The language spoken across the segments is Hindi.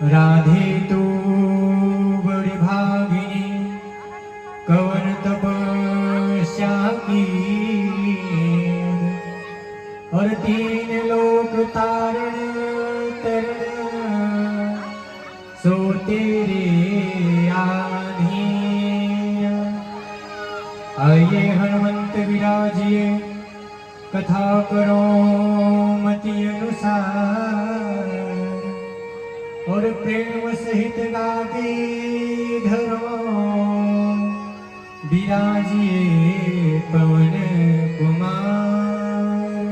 राधे तू बड़ी भागिनी कवन तपस्या की और 3 लोक तारण तरण सो तेरे आधीन। आइए हनुमंत विराजिए कथा करो मति अनुसार और प्रेम सहित गादी धरो विराजिए पवन कुमार।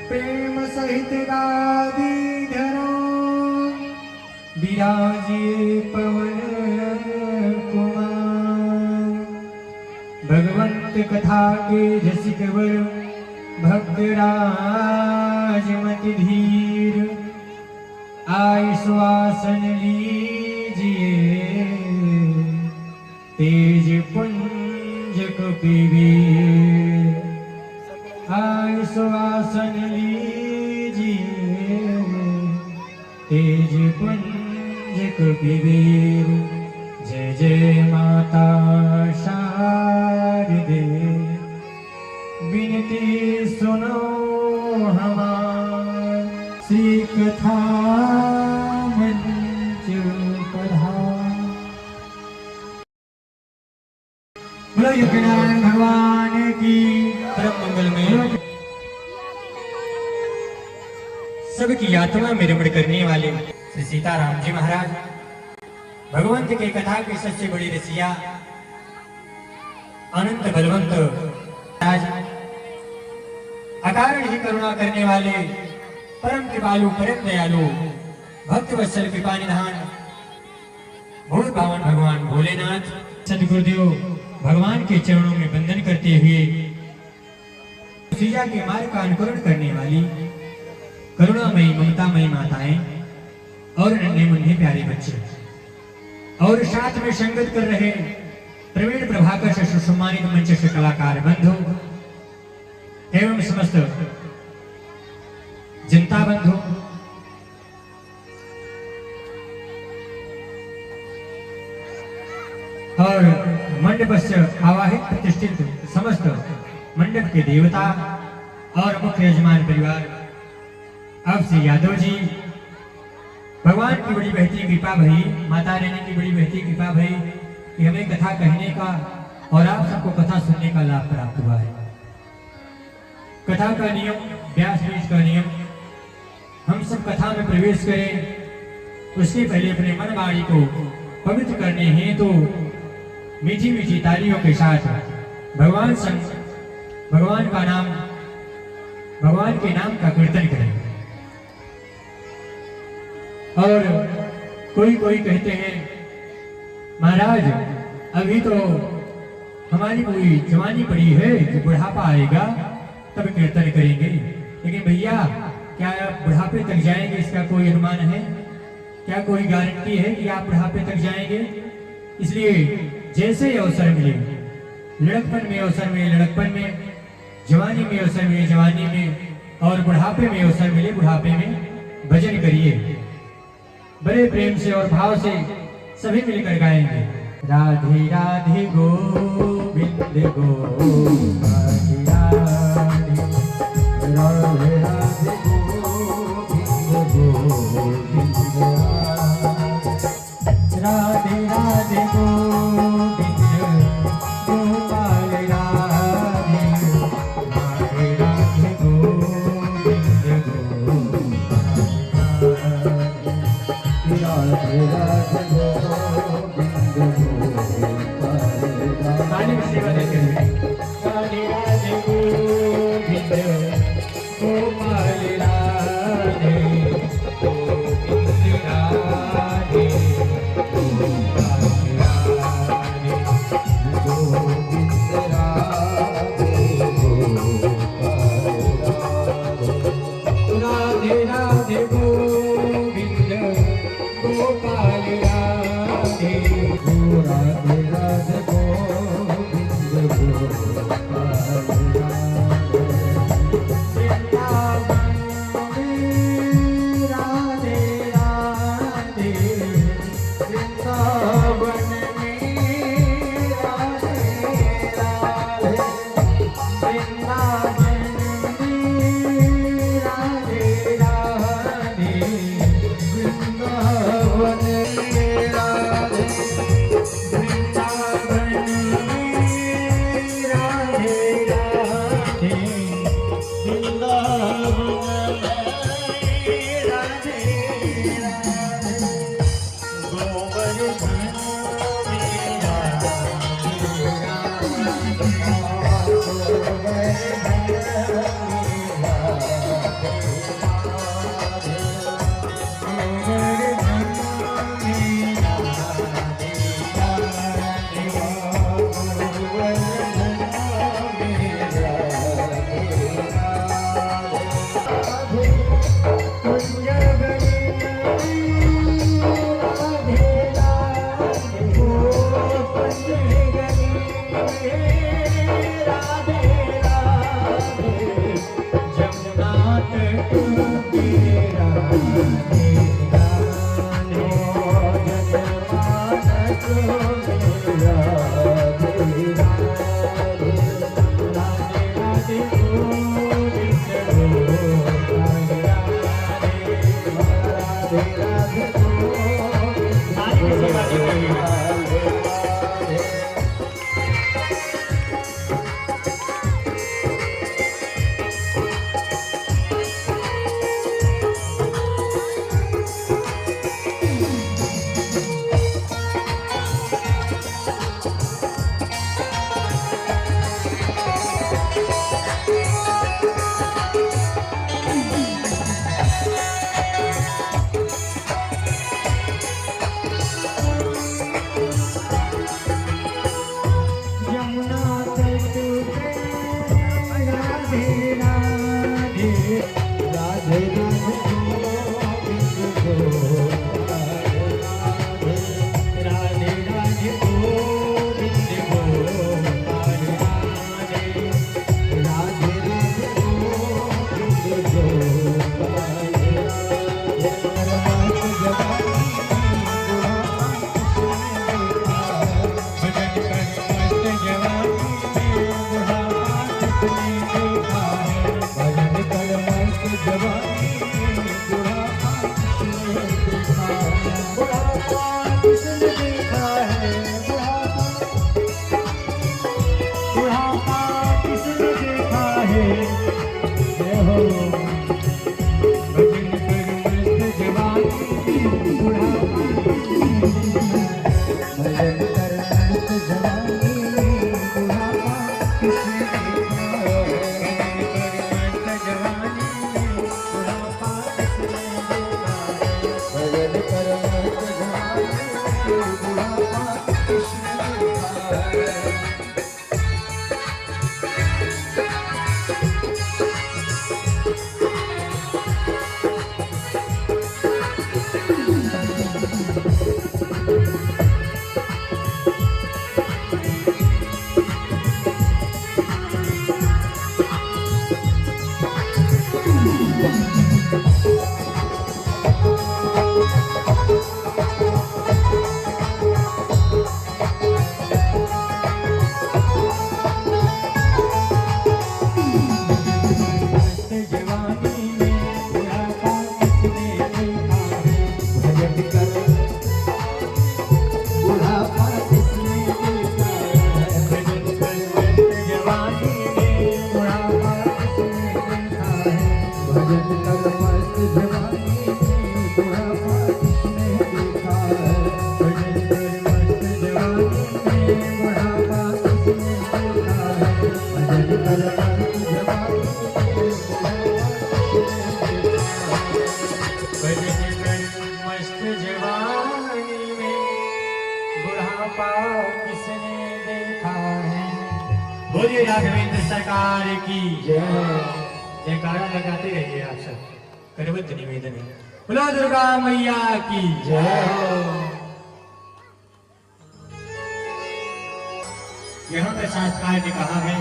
प्रेम सहित गादी धरो विराजिए पवन कुमार। भगवंत कथा के जसिक वर भक्त राजमति धीर आय सुआसन लीजिए तेज पुंज कपिवीर। आय सुआसन लीजिए तेज पुंज कपिवीर। जय जय माता शारदे विनती सुनो हमार। श्री कथा मंच पधार। बोलो यज्ञनारायण भगवान की परम मंगल में सबकी आत्मा में रमण करने वाले श्री सीताराम जी महाराज भगवंत के कथा की सबसे बड़ी रसिया अनंत बलवंत आज अकारण ही करुणा करने वाले परम कृपालु परम दयालु भक्त वत्सल कृपा निधान भूल पावन भगवान भोलेनाथ सदगुरुदेव भगवान के चरणों में वंदन करते हुए सीता के मार्ग का अनुकरण करने वाली करुणामयी ममतामयी माताएं और नन्हे मुन्ने प्यारे बच्चे और साथ में संगत कर रहे प्रवीण प्रभाकर से सुसम्मानित मंच से कलाकार बंधु एवं समस्त जनता बंधु और मंडप से आवाहित प्रतिष्ठित समस्त मंडप के देवता और मुख्य यजमान परिवार अब से यादव जी भगवान की बड़ी बहती कृपा भई माता रानी की बड़ी बहती कृपा भई कि हमें कथा कहने का और आप सबको कथा सुनने का लाभ प्राप्त हुआ है। कथा का नियम व्यास बीज का नियम हम सब कथा में प्रवेश करें उसके पहले अपने मन वाणी को पवित्र करने हेतु मीठी मीठी तालियों के साथ भगवान का नाम भगवान के नाम का कीर्तन करें। और कोई कोई कहते हैं महाराज अभी तो हमारी पूरी जवानी पड़ी है कि बुढ़ापा आएगा तब कीर्तन करेंगे, लेकिन भैया क्या आप बुढ़ापे तक जाएंगे इसका कोई अनुमान है? क्या कोई गारंटी है कि आप बुढ़ापे तक जाएंगे? इसलिए जैसे अवसर मिले लड़कपन में अवसर मिले लड़कपन में, जवानी में अवसर मिले जवानी में और बुढ़ापे में अवसर मिले बुढ़ापे में भजन करिए बड़े प्रेम से और भाव से सभी मिलकर गाएंगे। राधे राधे गोविंद गोविंद राधे राधे राधे राधे गोविंद गोविंद राधे राधे गोविंद गोपाल राधे राधे राधे गोविंद गोपाल राधे राधे गाने में सेवा देते हैं। राधे राधे गोविंद गोपाल राधे गोविंद राधे गोपाल राधे गोविंद राधे गोपाल राधे राधे गोविंद गोपाल राधे राधे राधे गोविंद गोपाल राधे सारी की सेवा की गई। बोलिए राघवेंद्र सरकार की जय। जयकारा लगाते रहिए आप सब। करवत निवेदन है, बोलो दुर्गा मैया की जय। यहाँ पे शास्त्रकार ने कहा है,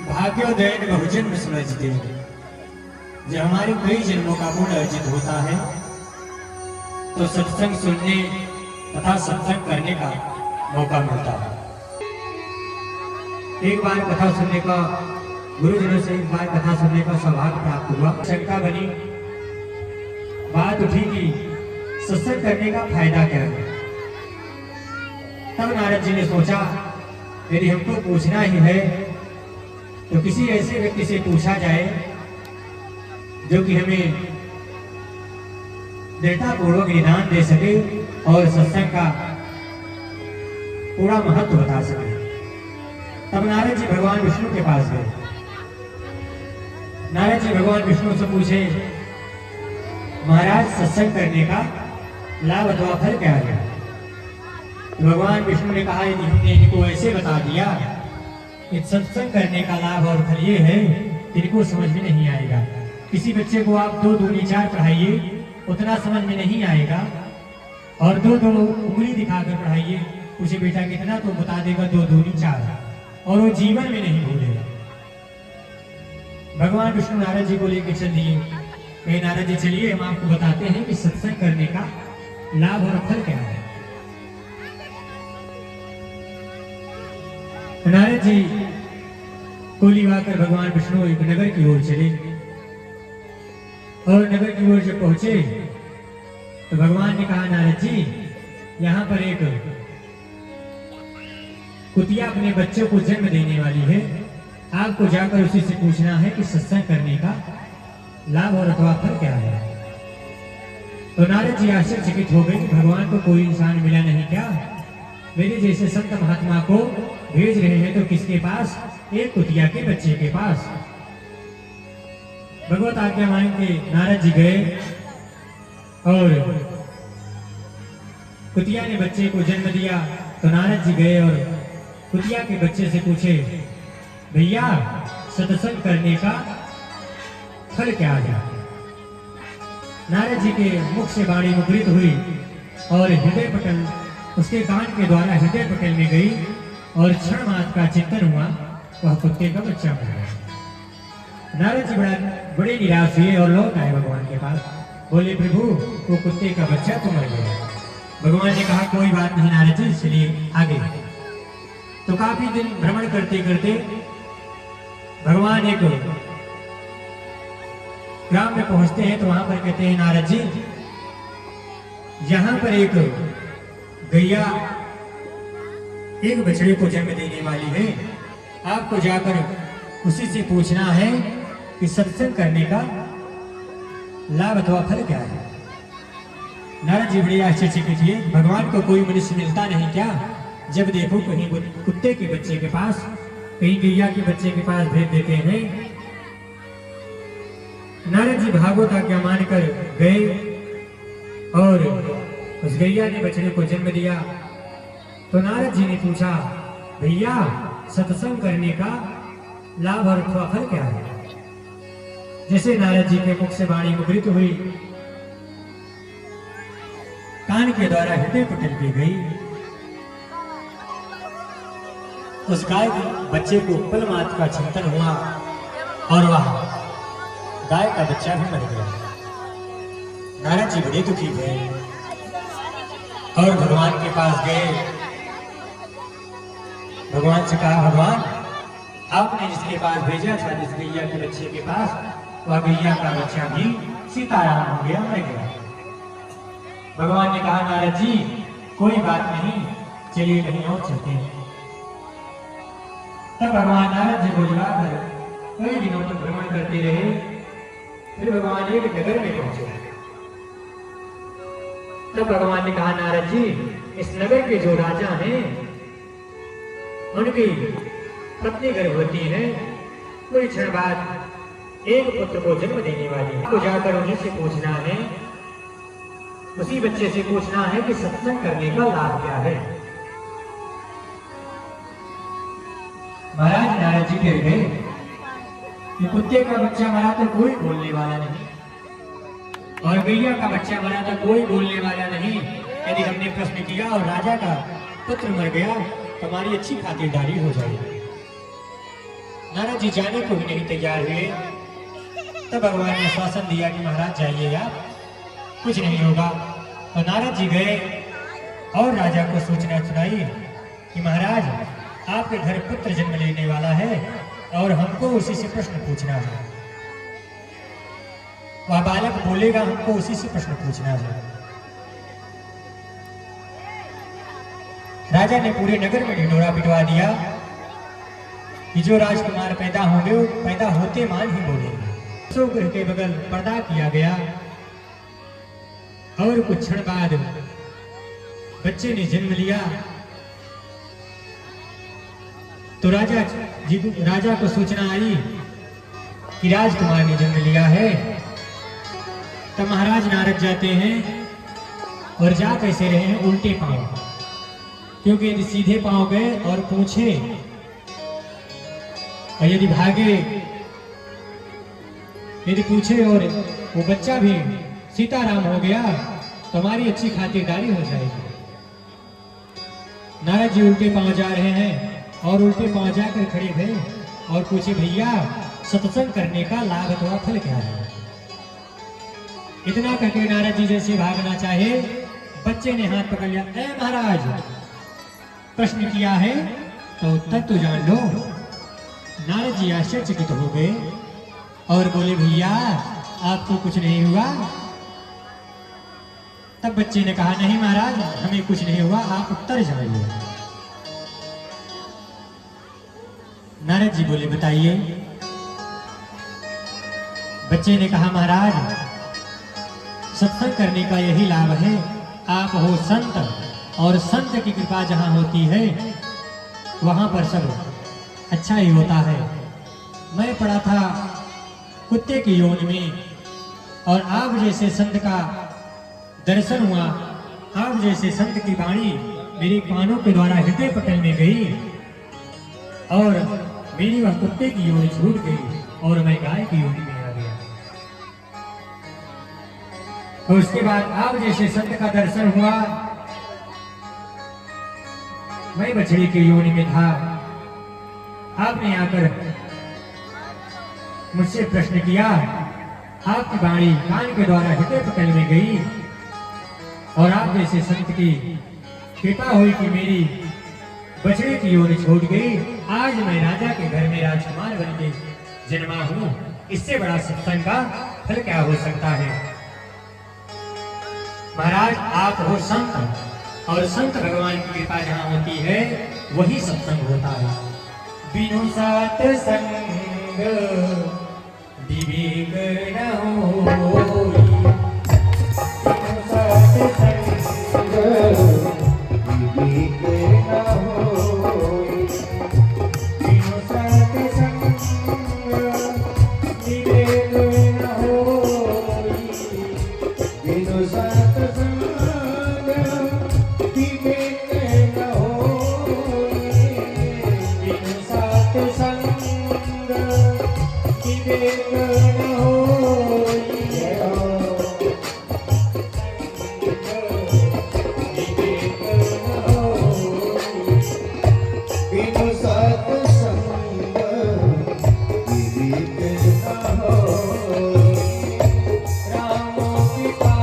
भाग्योदय बहुजन्म समझते हैं। जब हमारे कई जन्मों का पुण्य अर्जित होता है तो सत्संग सुनने तथा सत्संग करने का मौका मिलता है। एक बार कथा सुनने का, गुरुजनों से एक बार कथा सुनने का सौभाग्य प्राप्त हुआ। शंका बनी, बात उठी कि सत्संग करने का फायदा क्या है। तब नारद जी ने सोचा, यदि हमको पूछना ही है तो किसी ऐसे व्यक्ति से पूछा जाए जो कि हमें दृढ़तापूर्वक निदान दे सके और सत्संग का पूरा महत्व बता सके। तब नारद जी भगवान विष्णु के पास गए। नारद जी भगवान विष्णु से पूछे, महाराज सत्संग करने का लाभ अथवा फल क्या है। भगवान विष्णु ने कहा, यदि हमने इनको ऐसे बता दिया कि सत्संग करने का लाभ और फल ये है, इनको समझ में नहीं आएगा। किसी बच्चे को आप 2 दूनी 4 पढ़ाइए, उतना समझ में नहीं आएगा, और 2 उंगली दिखाकर पढ़ाइए, उसे बेटा कितना तो बता देगा 2 दूनी 4, और वो जीवन में नहीं भूलेगा। भगवान विष्णु नारद जी को लेकर चल दिए। कहे, नारद जी चलिए, हम आपको बताते हैं कि सत्संग करने का लाभ और फल क्या है। नारद जी को लिवाकर भगवान विष्णु एक नगर की ओर चले और नगर की ओर जब पहुंचे तो भगवान ने कहा, नारद जी, यहाँ पर एक कुतिया अपने बच्चों को जन्म देने वाली है, आपको जाकर उसी से पूछना है कि सत्संग करने का लाभ और अथवा फल क्या है। तो नारद जी आश्चर्यचकित हो गए कि भगवान को कोई इंसान मिला नहीं क्या, मेरे जैसे संत महात्मा को भेज रहे हैं तो किसके पास, एक कुतिया के बच्चे के पास। भगवत आज्ञा मान के नारद जी गए और कुतिया ने बच्चे को जन्म दिया। तो नारद जी गए और कुतिया के बच्चे से पूछे, भैया सत्संग करने का फल क्या है। नारद जी के मुख से वाणी मुद्रित हुई और हृदय पटल उसके कान के द्वारा हृदय पटल में गई और क्षण मात्र का चिंतन हुआ, वह कुत्ते का बच्चा बन गया। नारद जी बड़े निराश हुए और लौट आए भगवान के पास, बोले, प्रभु वो कुत्ते का बच्चा तो मर गया। भगवान ने कहा, कोई बात नहीं नारद जी, चलिए आगे। तो काफी दिन भ्रमण करते करते भगवान एक ग्राम में पहुंचते हैं। तो वहां पर कहते हैं, नारद जी, यहाँ पर एक गैया एक बछड़े को जन्म देने वाली है, आपको जाकर उसी से पूछना है कि सत्संग करने का लाभ अथवा फल क्या है। नारद जी बड़े आश्चर्यचकित हुए, भगवान को कोई मनुष्य मिलता नहीं क्या, जब देखो कहीं कुत्ते के बच्चे के पास, कहीं गैया के बच्चे के पास भेज देते हैं। नारद जी भागवत आज्ञा मानकर गए और उस गैया ने बछड़े को जन्म दिया। तो नारद जी ने पूछा, भैया सत्संग करने का लाभ और अथवा फल क्या है। जैसे नारद जी के मुख से वाणी मुद्रित हुई, कान के द्वारा हृदय पटल की गई, उस गाय बच्चे को पल मात्र का चिंतन हुआ और वह गाय का बच्चा भी मर गया। नारद जी बड़े दुखी हुए और भगवान के पास गए। भगवान से कहा, भगवान आपने जिसके पास भेजा था, जिस गैया के बच्चे के पास, वह गैया का बच्चा भी सीताराम हो गया, मर गया। भगवान ने कहा, नारद जी कोई बात नहीं, चलिए कहीं और चलते हैं। तब भगवान नारद जी को बुलाकर कई दिनों तक भ्रमण करते रहे। फिर भगवान एक नगर में पहुंचे। तब भगवान ने कहा, नारद जी, इस नगर के जो राजा हैं उनकी पत्नी गर्भवती है, कुछ क्षण बाद एक पुत्र को जन्म देने वाली है। तो जाकर उन्हीं से पूछना है, उसी बच्चे से पूछना है कि सत्संग करने का लाभ क्या है। महाराज नारद जी कह गए कि कुत्ते का बच्चा मरा तो कोई बोलने वाला नहीं, और गैया का बच्चा मरा तो कोई बोलने वाला नहीं। यदि हमने प्रश्न किया और राजा का पुत्र मर गया तो हमारी अच्छी खातिरदारी हो जाएगी। नारद जी जाने को भी नहीं तैयार हुए। तब भगवान ने आश्वासन दिया कि महाराज जाइए, आप कुछ नहीं होगा। तो नारद जी गए और राजा को सूचना सुनाई कि महाराज आपके घर पुत्र जन्म लेने वाला है और हमको उसी से प्रश्न पूछना है। वह बालक बोलेगा, हमको उसी से प्रश्न पूछना है। राजा ने पूरे नगर में ढिंढोरा पिटवा दिया कि जो राजकुमार पैदा होंगे वो पैदा होते मान ही बोलेंगे। घर के बगल पर्दा किया गया और कुछ क्षण बाद बच्चे ने जन्म लिया। तो राजा को सूचना आई कि राजकुमार ने जन्म लिया है। तब महाराज नारद जाते हैं और जा कैसे रहे हैं, उल्टे पांव, क्योंकि यदि सीधे पांव गए और पूछे और यदि भागे, यदि पूछे और वो बच्चा भी सीताराम हो गया तो हमारी अच्छी खातिरदारी हो जाएगी। नारद जी उल्टे पांव जा रहे हैं और उल्टे पांव जाकर खड़े भये और पूछे, भैया सत्संग करने का लाभ अथवा फल क्या है। इतना कहकर नारद जी जैसे भागना चाहे, बच्चे ने हाथ पकड़ लिया। ए महाराज, प्रश्न किया है तो उत्तर तो जान लो। नारद जी आश्चर्यचकित हो गए और बोले, भैया आपको कुछ नहीं हुआ? तब बच्चे ने कहा नहीं महाराज, हमें कुछ नहीं हुआ, आप उत्तर जाइए। नारद जी बोले बताइए। बच्चे ने कहा महाराज, सत्संग करने का यही लाभ है, आप हो संत, और संत की कृपा जहां होती है वहां पर सब अच्छा ही होता है। मैं पड़ा था कुत्ते की योनि में, और आप जैसे संत का दर्शन हुआ, आप जैसे संत की वाणी मेरे कानों के द्वारा हृदय पटल में गई, और मेरी वह कुत्ते की योनि छूट गई और मैं गाय की योनि में आ गया। और उसके बाद आप जैसे संत का दर्शन हुआ, मैं बछड़ी की योनि में था। आपने आकर मुझसे प्रश्न किया, आपकी वाणी कान के द्वारा हृदय पटल में गई, और आप जैसे संत की कृपा हुई कि मेरी बछड़े की योनि छूट गई। आज मैं राजा के घर में राजकुमार बन के जन्मा हूं। इससे बड़ा सत्संग का फल क्या हो सकता है? महाराज, आप हो संत, और संत भगवान की कृपा जहां होती है वही सत्संग होता है। बिनु सत्संग विवेक न होई, बिनु सत्संग विवेक न होई, बिनु सत्संग विवेक न होई, बिनु सत्संग विवेक न होई, बिनु सत्संग विवेक न होई। बिनु सत्संग विवेक न होई, राम पिता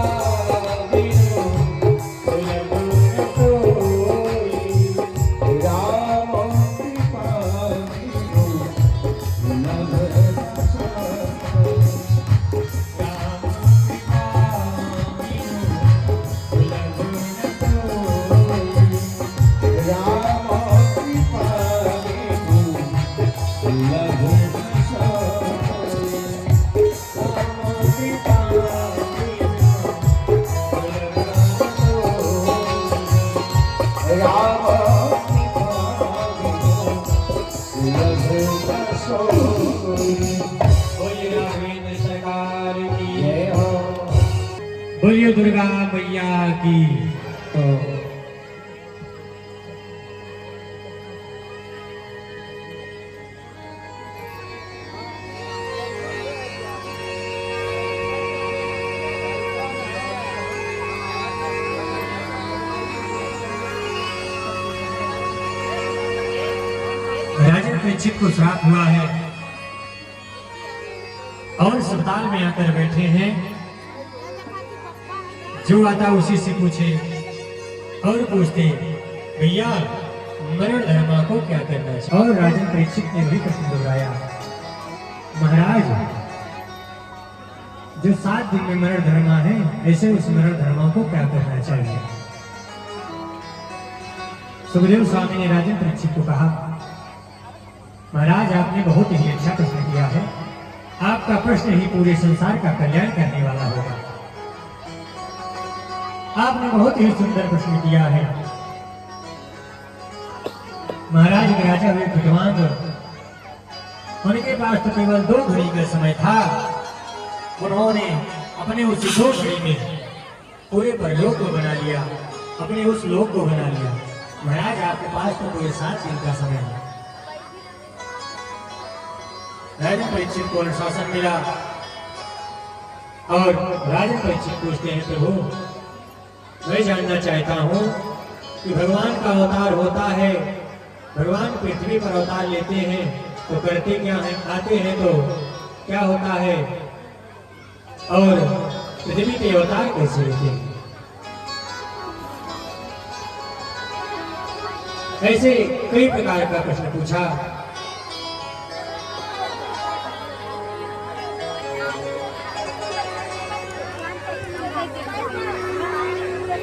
बिनु सुलभ न कोई, राम पिता बिनु सुलभ न कोई, राम पिता बिनु सुलभ न कोई, राम पिता बिनु सुलभ न कोई, राम पिता बिनु सुलभ न कोई, राम पिता बिनु सुलभ न कोई। बोलिए राघवेंद्र सरकार की जय हो। बोलिए दुर्गा मैया की। तो राजन परीक्षित को श्राप हुआ है और अस्पताल में आकर बैठे हैं। जो आता उसी से पूछे, और पूछते भैया मरण धर्मा को क्या करना चाहिए? और राजन परीक्षित ने भी प्रश्न दोहराया, महाराज जो 7 दिन में मरण धर्मा है, ऐसे उस मरण धर्मा को क्या करना चाहिए? सुखदेव स्वामी ने राजन परीक्षित को कहा, महाराज आपने बहुत ही अच्छा प्रश्न किया है, आपका प्रश्न ही पूरे संसार का कल्याण करने वाला होगा। आपने बहुत ही सुंदर प्रश्न किया है। महाराज के राजा हुए खटवांग, उनके पास तो केवल 2 घड़ी का समय था। उन्होंने अपने उस 2 घड़ी में पूरे परलोक को बना लिया, अपने उस लोक को बना लिया। महाराज आपके पास तो पूरे 7 दिन का समय है। राजन परीक्षित को अनुशासन मिला, और राजन परीक्षित पूछते हैं, प्रभु मैं जानना चाहता हूँ कि भगवान का अवतार होता है, भगवान पृथ्वी पर अवतार लेते हैं तो करते क्या है? आते हैं तो क्या होता है, और पृथ्वी के अवतार कैसे लेते हैं? ऐसे कई प्रकार का प्रश्न पूछा।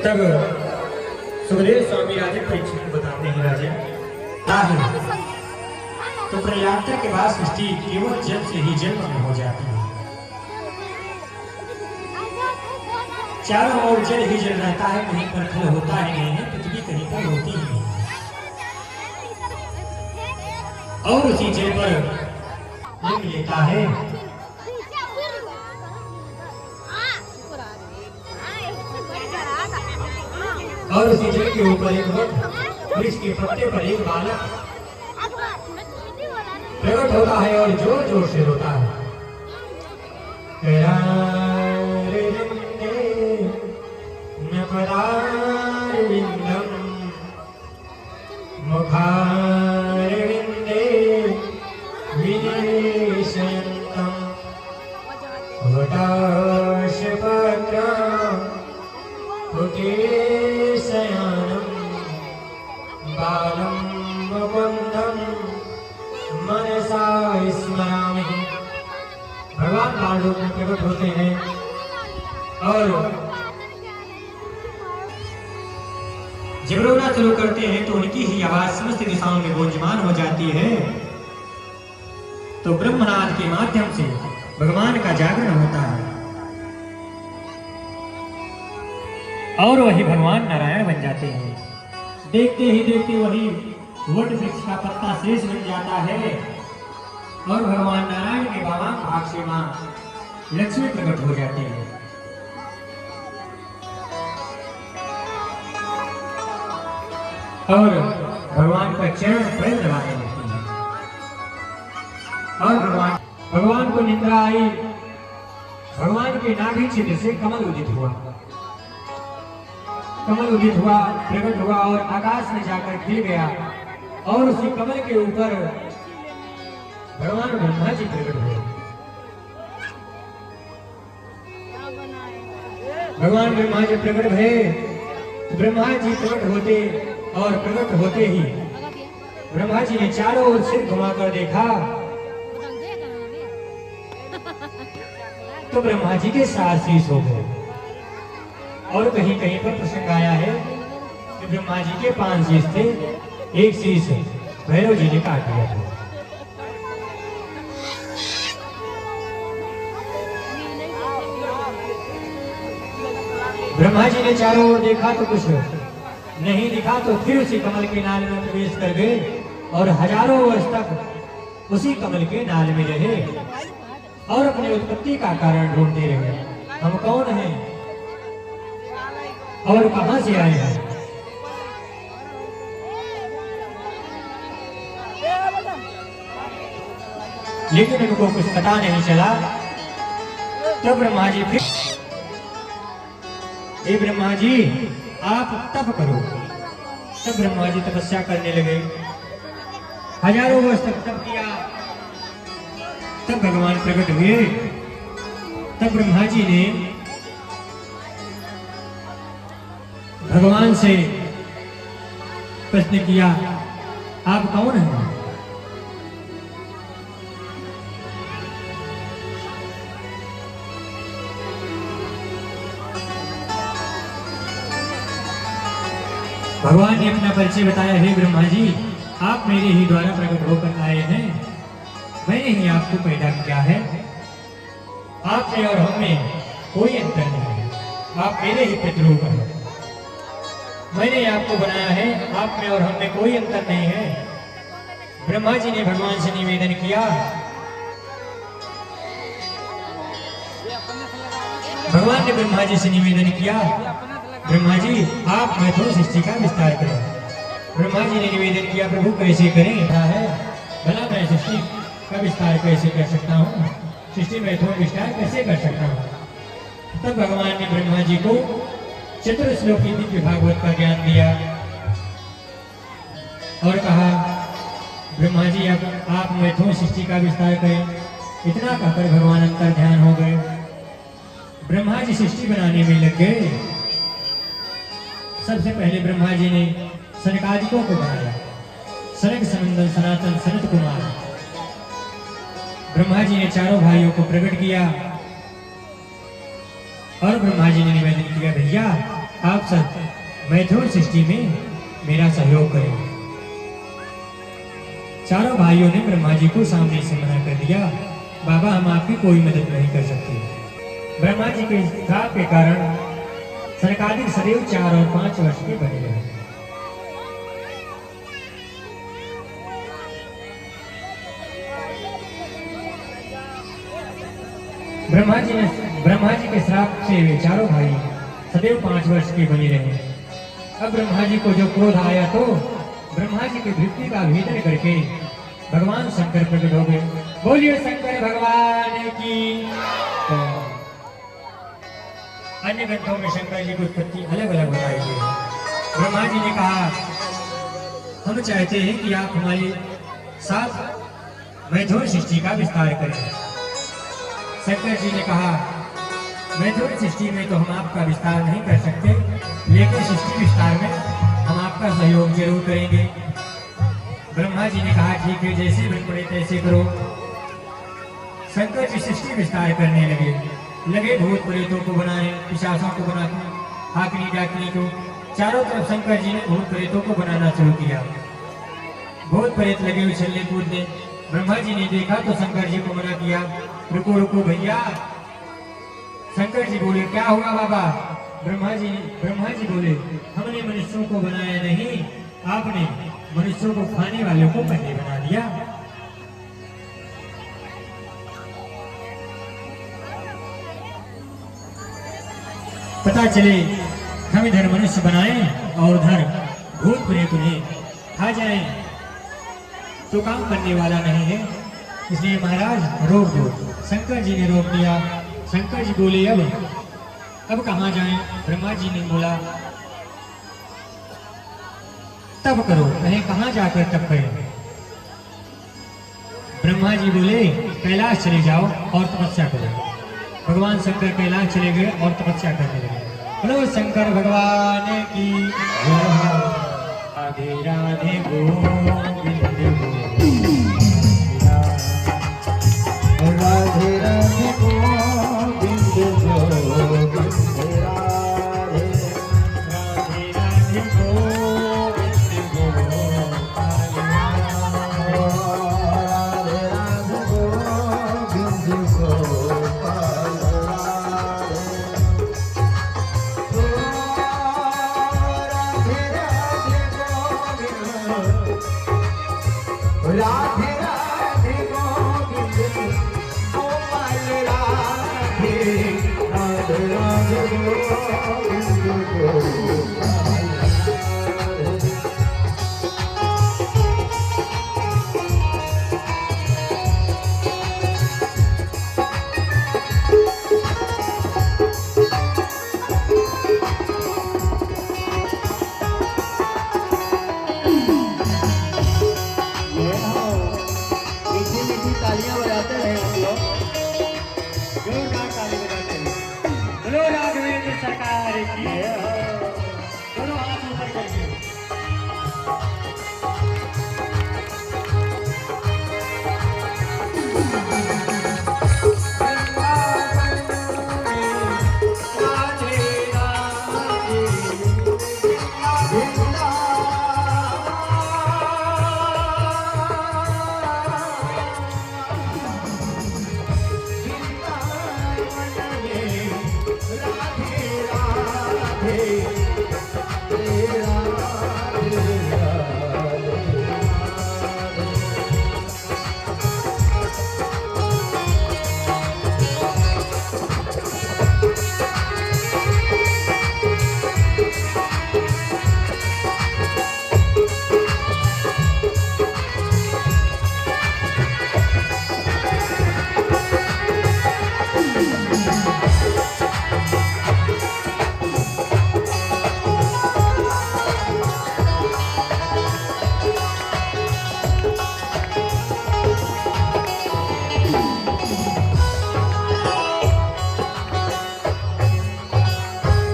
तब सुखदेव स्वामी राजा परीक्षित को बताते हैं, राजा तो प्रयागता के बाद सृष्टि केवल जल से ही जल में हो जाती है। चारों ओर जल ही जल रहता है, कहीं पर फल होता ही नहीं है, पृथ्वी कहीं पर होती ही नहीं है। और उसी जल पर लिंग लेता है और उसी जल के ऊपर एक वृक्ष के पत्ते पर एक बालक प्रकट होता है और जोर जोर से रोता है। भगवान बाल रूप में प्रकट होते हैं और जब रोना शुरू करते हैं तो उनकी ही आवाज समस्त दिशाओं में गूंजमान हो जाती है। तो ब्रह्मनाद के माध्यम से भगवान का जागरण होता है और वही भगवान नारायण बन जाते हैं। देखते ही देखते वही वट वृक्ष का पत्ता शेष बन जाता है और भगवान नारायण के वामन भाग से मां लक्ष्मी प्रकट हो जाती है। और भगवान का चरण पैर दबाने लगती है और भगवान को निद्रा आई। भगवान के नाभि छिद्र से कमल उदित हुआ, प्रकट हुआ और आकाश में जाकर खिल गया और उसी कमल के ऊपर भगवान ब्रह्मा जी प्रकट हुए। भगवान ब्रह्मा जी प्रकट भये, ब्रह्मा जी प्रकट होते और प्रकट होते ही ब्रह्मा जी ने चारों ओर सिर घुमाकर देखा तो ब्रह्मा जी के 4 शीश हो गए। और कहीं कहीं पर प्रसंग आया है कि ब्रह्मा जी के 5 शीश थे, एक शीश भैरव जी ने काट दिया था। ब्रह्मा जी ने चारों ओर देखा तो कुछ नहीं दिखा, तो फिर उसी कमल के नाल में प्रवेश कर गए और हजारों वर्ष तक उसी कमल के नाल में रहे और अपनी उत्पत्ति का कारण ढूंढते रहे। हम कौन हैं और कहां से आए हैं। लेकिन उनको कुछ पता नहीं चला। तब ब्रह्मा जी फिर, हे ब्रह्मा जी आप तप करो। तब ब्रह्मा जी तपस्या करने लगे, हजारों वर्ष तक तप किया। तब भगवान प्रकट हुए। तब ब्रह्मा जी ने भगवान से प्रश्न किया, आप कौन हैं। भगवान ने अपना परिचय बताया, हे ब्रह्मा जी आप मेरे ही द्वारा प्रकट होकर आए हैं, मैंने ही आपको पैदा किया है। आप में और हम में कोई अंतर नहीं है, आप मेरे ही पितृरूप हैं। मैंने आपको बनाया है, आप में और हम में कोई अंतर नहीं है। ब्रह्मा जी ने भगवान से निवेदन किया, भगवान ने ब्रह्मा जी से निवेदन किया, ब्रह्मा जी आप मैथुन सृष्टि का विस्तार करें। ब्रह्मा जी ने निवेदन किया, प्रभु कैसे करें है भला, मैं सृष्टि का विस्तार कैसे कर सकता हूँ, सृष्टि मैथुन विस्तार कैसे कर सकता हूँ। तब भगवान ने ब्रह्मा जी को चतुर्श्लोकी दिव्य भागवत का ज्ञान दिया और कहा, ब्रह्मा जी अब आप मैथुन सृष्टि का विस्तार करें। इतना कहकर भगवान अंतर ध्यान हो गए। ब्रह्मा जी सृष्टि बनाने में लग गए। सबसे पहले ब्रह्मा जी ने सनकादिकों को बनाया, सनक सनंदन सनातन सनत कुमार। ब्रह्मा जी ने चारों भाइयों को प्रकट किया और ब्रह्मा जी ने निवेदन किया, भैया आप सब मैथुन सृष्टि में मेरा सहयोग करें। चारों भाइयों ने ब्रह्मा जी को सामने से मना कर दिया, बाबा हम आपकी कोई मदद नहीं कर सकते। ब्रह्मा जी के श्राप के कारण सरकादिक सदैव 4 और 5 वर्ष के बने रहे। ब्रह्मा जी के श्राप से वे चारों भाई सदैव 5 वर्ष के बने रहे। अब ब्रह्मा जी को जो क्रोध आया तो ब्रह्मा जी की भक्ति का भेदन करके भगवान शंकर प्रकट हो गए। बोलिए शंकर भगवान की। तो अन्य ग्रंथों में शंकर जी की उत्पत्ति अलग अलग बताई गई है। ब्रह्मा जी ने कहा हम चाहते हैं कि आप हमारे साथ मैथुन सृष्टि का विस्तार करें। शंकर जी ने कहा मैथुन सृष्टि में तो हम आपका विस्तार नहीं कर सकते, लेकिन सृष्टि विस्तार में हम आपका सहयोग जरूर करेंगे। ब्रह्मा जी ने कहा ठीक है, जैसे बन पड़े तैसे करो। शंकर जी सृष्टि विस्तार करने लगे भूत प्रेतों को बनाए, पिशाचों को बनाते, हाकनी डाकनी को, चारों तरफ शंकर जी ने भूत प्रेतों को बनाना शुरू किया। भूत प्रेत लगे उछलने कूदने। ब्रह्मा जी ने देखा तो शंकर जी को मना किया, रुको रुको भैया। शंकर जी बोले क्या हुआ बाबा? ब्रह्मा जी बोले हमने मनुष्यों को बनाया नहीं, आपने मनुष्यों को खाने वालों को पंडे बना दिया। पता चले हम इधर मनुष्य बनाए और उधर भूत प्रेत उन्हें खा जाए तो काम करने वाला नहीं है, इसलिए महाराज रोक दो। शंकर जी ने रोक दिया। शंकर जी बोले अब कहाँ जाएं? ब्रह्मा जी ने बोला तब करो। कहे कहाँ जाकर तब करें? ब्रह्मा जी बोले कैलाश चले जाओ और तपस्या करो। भगवान शंकर कैलाश चले गए और तपस्या करने लगे। बोलो शंकर भगवान की राधे राधे गोविंद राधे राधे गोविंद गोविंद राधे राधे राधे गोविंद गोपाल राधे राधे गोविंद गोपाल राधे राधे गोविंद गोपाल राधे राधे राधे गोविंद गोपाल तालियां बजाते हैं हम लोग, जोरदार ताली बजाते हैं। बोलो राघवेंद्र सरकार की। दोनों हाथ ऊपर करके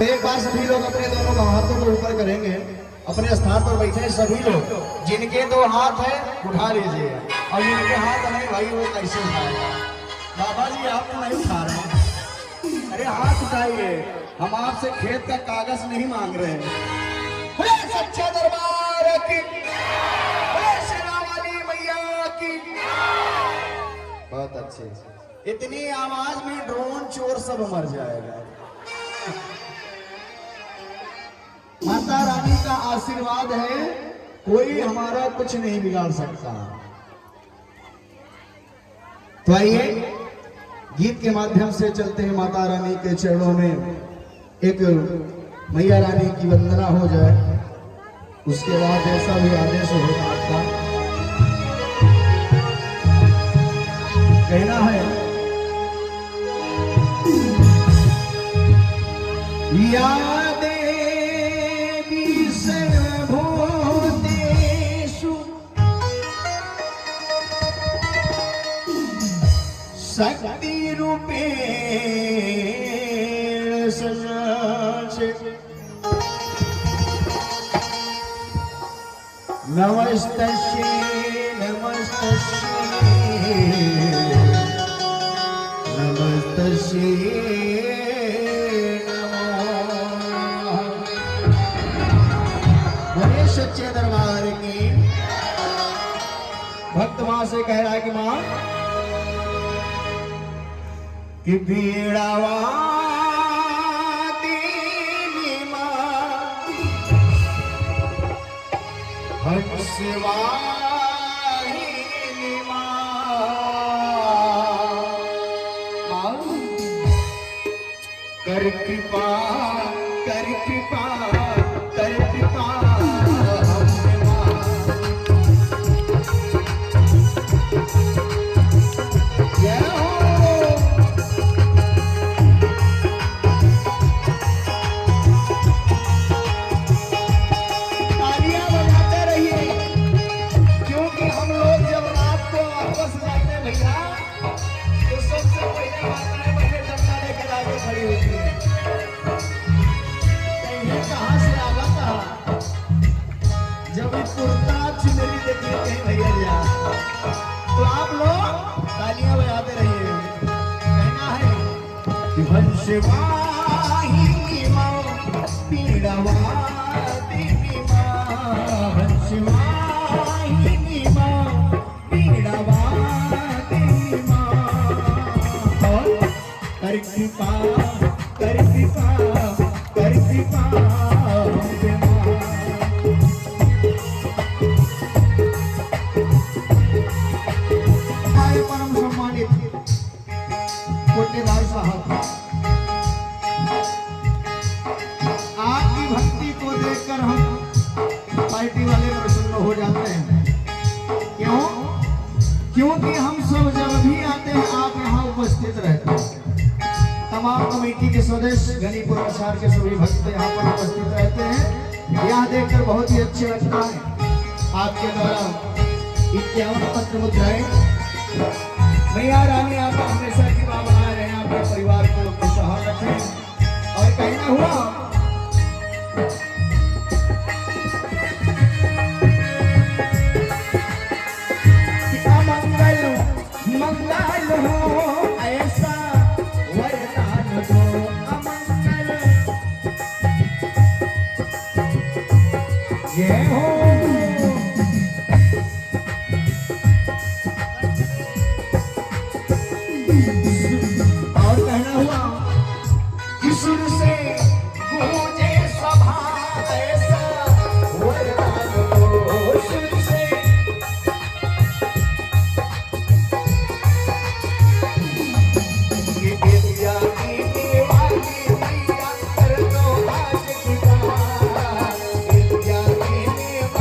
एक बार सभी लोग अपने दोनों हाथों को ऊपर करेंगे। अपने स्थान पर बैठे सभी लोग, जिनके 2 हाथ है उठा लीजिए, और जिनके हाथ नहीं भाई वो कैसे उठाएगा? बाबा जी आप तो नहीं उठा रहे हैं, अरे हाथ उठाइए। हम आपसे खेत का कागज नहीं मांग रहे हैं। बोले सच्चे दरबार की, बोले शेरा वाली मैया की। बहुत अच्छे। इतनी आवाज में ड्रोन चोर सब मर जाएगा। माता रानी का आशीर्वाद है, कोई हमारा कुछ नहीं बिगाड़ सकता। तो आइए गीत के माध्यम से चलते हैं माता रानी के चरणों में, एक मैया रानी की वंदना हो जाए, उसके बाद जैसा भी आदेश होगा आपका कहना है। या देवी सर्वभूतेषु शक्ति रूपेण संरक्षित। नमस्तस्यै नमस्तस्यै नमस्तस्यै नमः। बोले सच्चे दरबार की। भक्त मां से कह रहा है कि मां कि बीड़ावादिनी मां हंसवाहिनी मां कर कृपा कर कृपा कर कृपा हमसे मां। जय हो। जब कुर्ता चुनरी देखिए कहीं भैया जा, तो आप लोग तालियां बजाते रहिए। कहना है कि हंसवाहिनी मां पीड़ावादिनी मां, हंसवाहिनी मां पीड़ावादिनी मां। और कर कृपा कर कृपा कर कृपा हमसे मां। परम सम्मानित कोटेदार साहब, आपकी भक्ति को देखकर हम पार्टी वाले प्रसन्न हो जाते हैं। क्यों? क्योंकि हम सब जब भी आते हैं आप यहाँ उपस्थित रहते हैं। तमाम कमेटी के सदस्य, गनीपुर आचार के सभी भक्त यहाँ पर उपस्थित रहते हैं। यह देखकर बहुत ही अच्छा लगता है। आपके द्वारा 51 पत्र मुद्राएं मैया रानी आपका हमेशा की बात बनाए रहे, आपके परिवार को खुशहाल रखें। और कहना हुआ कि अमंगल मंगल हो ऐसा वरदान दो। अमंगल ये हो। और कहना हुआ कि सुर से गूंजे सभा ऐसा वरदान दो। सुर से ये विद्या की देवाली दिया कर दो आज की बात। विद्या की देवाली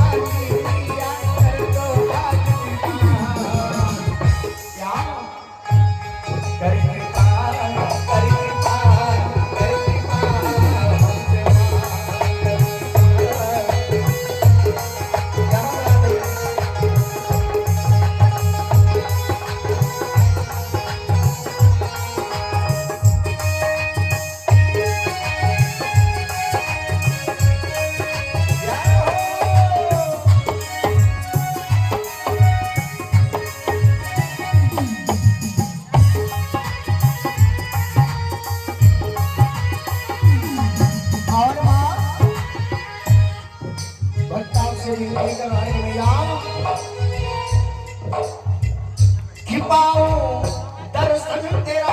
से विनती कर रहे हैं भैया कि पाओ दर्शन तेरा